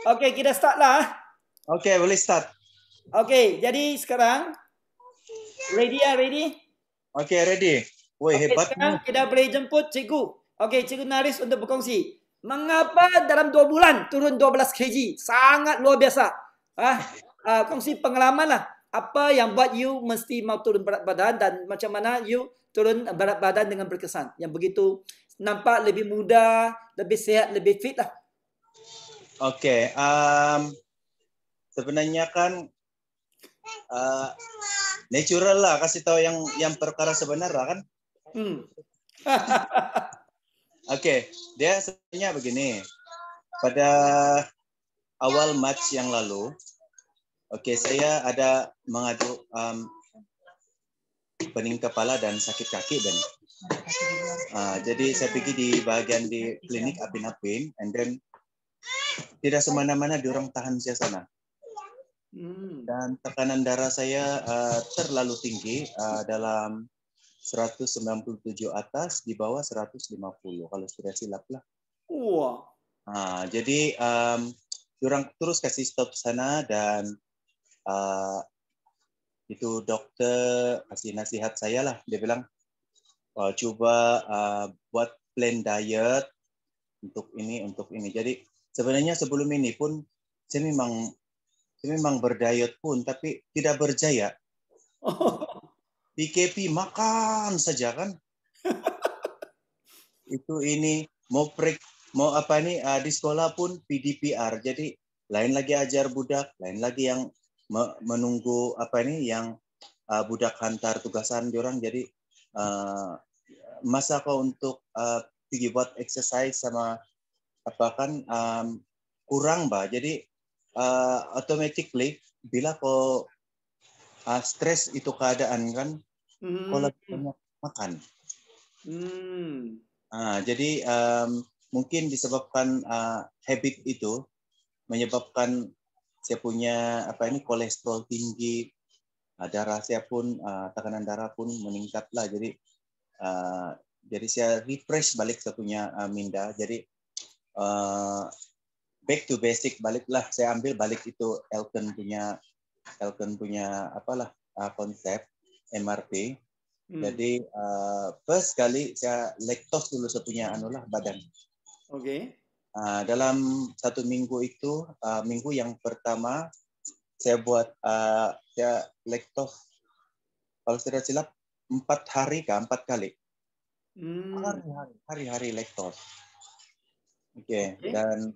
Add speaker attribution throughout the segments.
Speaker 1: Oke, kita start lah.
Speaker 2: Oke, boleh start.
Speaker 1: Oke, jadi sekarang ready ya, ready?
Speaker 2: Oke, ready. Woi,
Speaker 1: Oke,
Speaker 2: hebat
Speaker 1: sekarang
Speaker 2: nih.
Speaker 1: kita boleh jemput cikgu. Oke, cikgu Naris untuk berkongsi. Mengapa dalam 2 bulan turun 12 kg? Sangat luar biasa. Kongsi pengalaman lah. Apa yang buat you mesti mau turun berat badan dan macam mana you turun berat badan dengan berkesan. Yang begitu nampak lebih muda, lebih sehat, lebih fit lah.
Speaker 2: Oke, sebenarnya kan natural lah, kasih tahu yang perkara sebenarnya kan. Oke, dia sebenarnya begini. Pada awal Mac yang lalu, saya ada mengadu pening kepala dan sakit kaki dan jadi saya pergi di bagian di klinik Apin-Apin, and then tidak semana-mana diorang tahan saya sana. Dan tekanan darah saya terlalu tinggi, dalam 197 atas, di bawah 150 kalau sudah silap lah.
Speaker 1: Wah.
Speaker 2: Jadi diorang terus kasih stop sana, dan itu dokter kasih nasihat saya lah. Dia bilang coba buat plan diet untuk ini. Jadi sebenarnya sebelum ini pun saya memang berdiet pun, tapi tidak berjaya. PKP makan saja kan. Itu ini mau apa nih, di sekolah pun PDPR. Jadi lain lagi ajar budak, lain lagi yang menunggu apa ini yang budak hantar tugasan diorang. Jadi masa kau untuk pergi buat exercise sama apa kan kurang bah. Jadi automatically bila kau stres itu keadaan kan, kau lebih banyak makan. Jadi mungkin disebabkan habit itu menyebabkan saya punya apa ini kolesterol tinggi, darah saya pun tekanan darah pun meningkat lah. Jadi saya refresh balik saya punya minda. Jadi back to basic baliklah, saya ambil balik itu Elton punya apalah konsep MRP. Jadi first kali saya lektos dulu saya punya badan.
Speaker 1: Oke.
Speaker 2: Dalam 1 minggu itu, minggu yang pertama saya buat saya lektos kalau tidak silap 4 hari 4 kali. Hari-hari lektos. Oke. Dan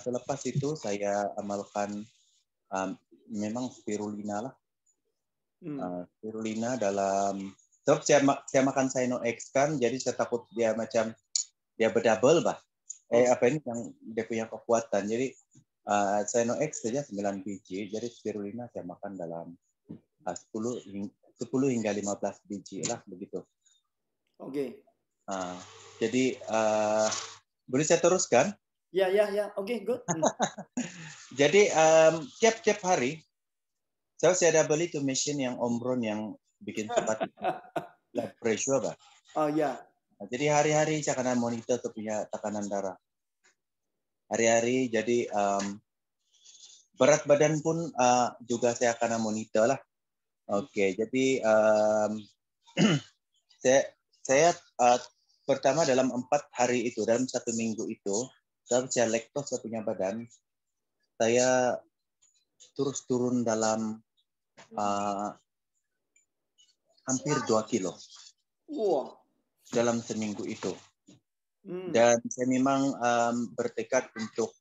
Speaker 2: selepas itu saya amalkan memang spirulina lah. Spirulina dalam sebab saya makan Sino-X kan, jadi saya takut dia macam dia berdouble bah. Apa ini yang dia punya kekuatan. Jadi Sino-X saja 9 biji, jadi spirulina saya makan dalam 10 hingga 15 biji lah begitu.
Speaker 1: Oke.
Speaker 2: Jadi boleh saya teruskan?
Speaker 1: Ya. Oke, good.
Speaker 2: Jadi tiap hari saya ada beli tuh mesin yang Omron yang bikin cepat blood pressure bah.
Speaker 1: Oh ya.
Speaker 2: Jadi hari-hari saya akan monitor tuh punya tekanan darah. Hari-hari, jadi berat badan pun juga saya akan monitor lah. Oke, jadi saya pertama dalam 4 hari itu, dalam 1 minggu itu, saya lektos saya punya badan, saya terus turun dalam hampir 2 kilo.
Speaker 1: Wow.
Speaker 2: Dalam seminggu itu. Dan saya memang bertekad untuk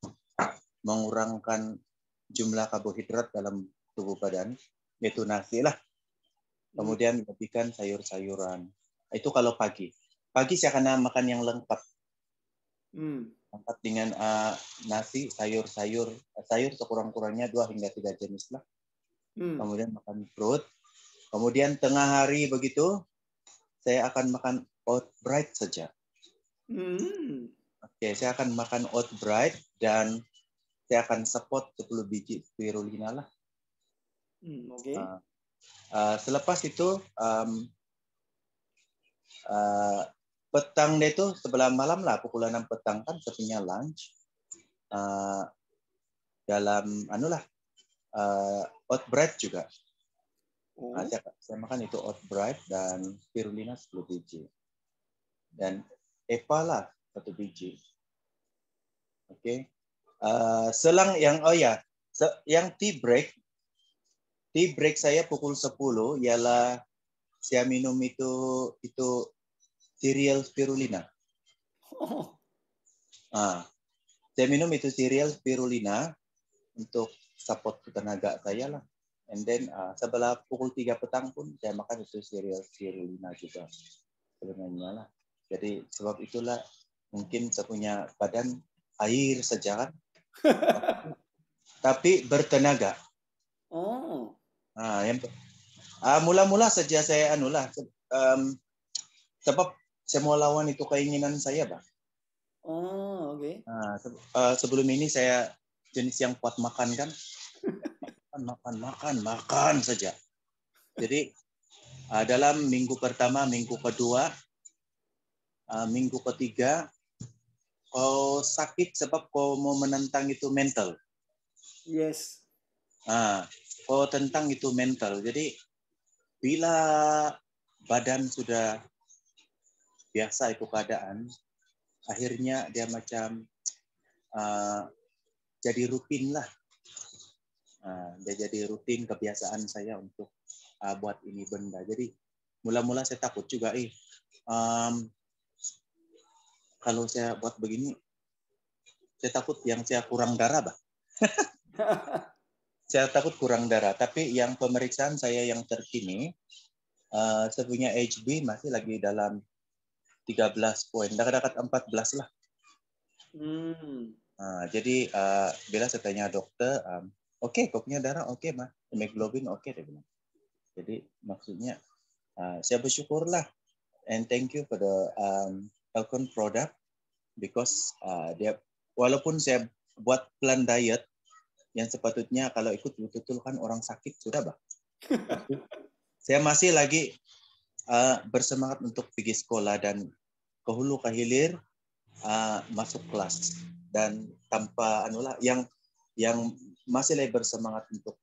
Speaker 2: mengurangkan jumlah karbohidrat dalam tubuh badan, yaitu nasi lah. Kemudian lebihkan sayur-sayuran. Itu kalau pagi. Pagi saya akan makan yang lengkap. Lengkap dengan nasi, sayur sekurang-kurangnya 2 hingga 3 jenis lah. Kemudian makan fruit. Kemudian tengah hari begitu, saya akan makan oat bright saja. Oke, saya akan makan oat bright dan saya akan spot 10 biji spirulina lah.
Speaker 1: Oke.
Speaker 2: Selepas itu petang deh itu sebelah malam lah, pukul 6 petang kan saya punya lunch. Dalam anulah oat bread juga. Saya makan itu oat bread dan spirulina 10 biji. Dan EPA lah 1 biji. Oke. Selang yang yang tea break saya pukul 10 ialah saya minum itu cereal spirulina. Saya minum itu cereal spirulina untuk support tenaga saya lah. And then sebelah pukul 3 petang pun saya makan itu cereal spirulina juga sebenarnya lah. Jadi sebab itulah mungkin saya punya badan air saja kan. Tapi bertenaga. Mula-mula saja saya sebab saya mau lawan itu keinginan saya, Bang.
Speaker 1: Okay.
Speaker 2: Sebelum ini saya jenis yang kuat makan kan. Makan saja. Jadi dalam minggu pertama, minggu kedua, minggu ketiga, kau sakit sebab kau mau menentang itu mental.
Speaker 1: Yes.
Speaker 2: Kau tentang itu mental. Jadi bila badan sudah biasa itu keadaan, akhirnya dia macam jadi rutin lah. Dia jadi rutin kebiasaan saya untuk buat ini benda. Jadi mula-mula saya takut juga, kalau saya buat begini, saya takut yang saya kurang darah, Bah. Saya takut kurang darah. Tapi yang pemeriksaan saya yang terkini, saya punya HB masih lagi dalam 13 poin, dekat-dekat 14 lah. Jadi bila saya tanya dokter, oke, kau punya darah, oke, mah, hemoglobin oke, dia bilang. Jadi maksudnya saya bersyukurlah, and thank you for the Elcon product, because dia walaupun saya buat plan diet yang sepatutnya kalau ikut betul-betul kan orang sakit sudah, Bah. Saya masih lagi bersemangat untuk pergi sekolah dan ke hulu ke hilir masuk kelas, dan tanpa yang masih lagi bersemangat untuk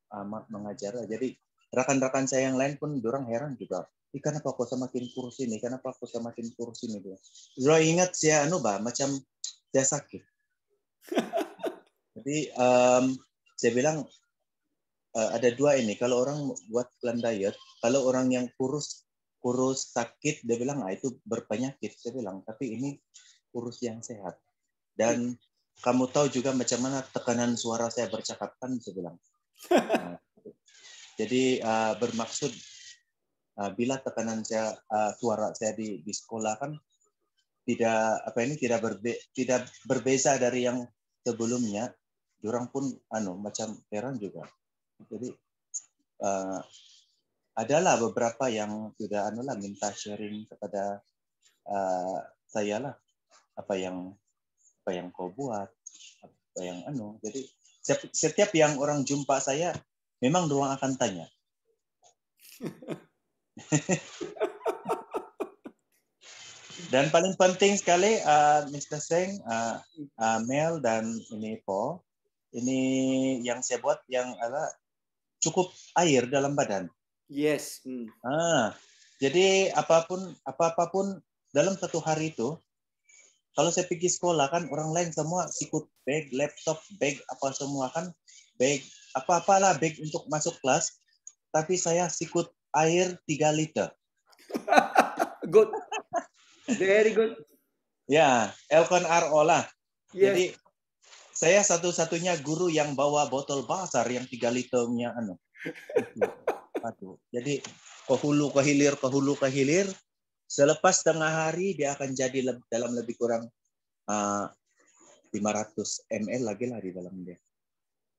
Speaker 2: mengajar. Jadi rekan-rekan saya yang lain pun dorang heran juga. Kenapa kau semakin kurus ini? Kenapa kau semakin kurus ini? Lo ingat saya macam saya sakit. Jadi saya bilang ada dua ini. Kalau orang buat plan diet, kalau orang yang kurus sakit, dia bilang itu berpenyakit. Saya bilang, tapi ini kurus yang sehat. Dan kamu tahu juga macam mana tekanan suara saya bercakap kan, saya bilang. Jadi bermaksud bila tekanan suara saya di sekolah kan tidak berbeza dari yang sebelumnya, orang pun macam heran juga. Jadi adalah beberapa yang sudah minta sharing kepada saya lah, apa yang kau buat, apa yang Jadi setiap yang orang jumpa saya memang doang akan tanya. Dan paling penting sekali, Mr. Seng, Mel dan ini Po, ini yang saya buat yang cukup air dalam badan.
Speaker 1: Yes.
Speaker 2: Jadi apapun dalam satu hari itu, kalau saya pergi sekolah kan orang lain semua sikut bag, laptop, bag apa semua kan, bag apa-apalah bag untuk masuk kelas, tapi saya sikut air 3 liter.
Speaker 1: Good. Very good.
Speaker 2: Ya, Elcon RO lah.
Speaker 1: Yes.
Speaker 2: Jadi saya satu-satunya guru yang bawa botol besar yang 3 liternya Jadi ke hulu ke hilir. Selepas setengah hari dia akan jadi dalam lebih kurang 500 ml lagi lah di dalam dia.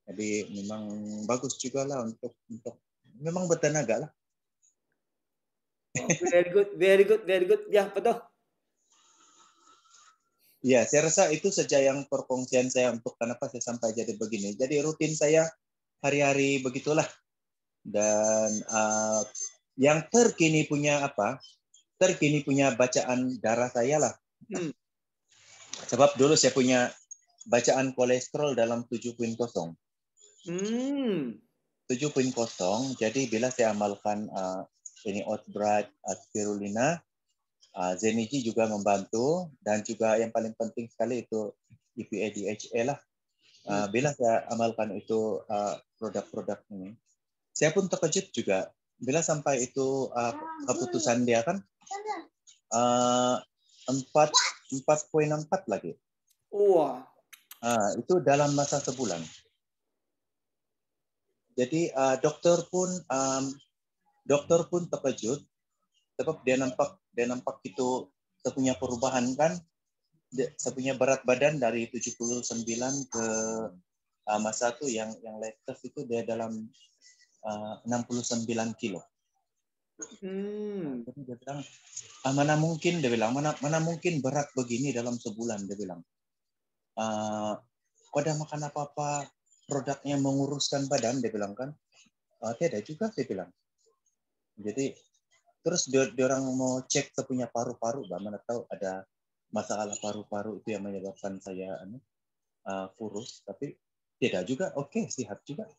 Speaker 2: Jadi memang bagus juga lah untuk memang bertenaga lah.
Speaker 1: Very good. Ya, betul.
Speaker 2: Ya, saya rasa itu saja yang perkongsian saya untuk kenapa saya sampai jadi begini. Jadi rutin saya hari-hari begitulah. Dan yang terkini punya terkini punya bacaan darah saya lah. Sebab dulu saya punya bacaan kolesterol dalam 7.0. 7.0. Jadi bila saya amalkan ini oat bran, spirulina, Zeniji juga membantu, dan juga yang paling penting sekali itu EPA DHA lah. Bila saya amalkan itu produk-produk ini, saya pun terkejut juga bila sampai itu keputusan dia kan 4.4 lagi.
Speaker 1: Wah.
Speaker 2: Itu dalam masa sebulan. Jadi dokter pun terkejut sebab dia nampak itu saya punya perubahan kan. Saya punya berat badan dari 79 ke masa itu yang latest itu dia dalam 69 kilo. Jadi dia bilang, mana mungkin berat begini dalam sebulan, dia bilang. Kau ada makan apa-apa produknya menguruskan badan, dia bilang kan. Tidak juga, dia bilang. Jadi terus dia orang mau cek saya punya paru-paru, mana tahu ada masalah paru-paru itu yang menyebabkan saya kurus, tapi tidak juga, oke, sehat juga.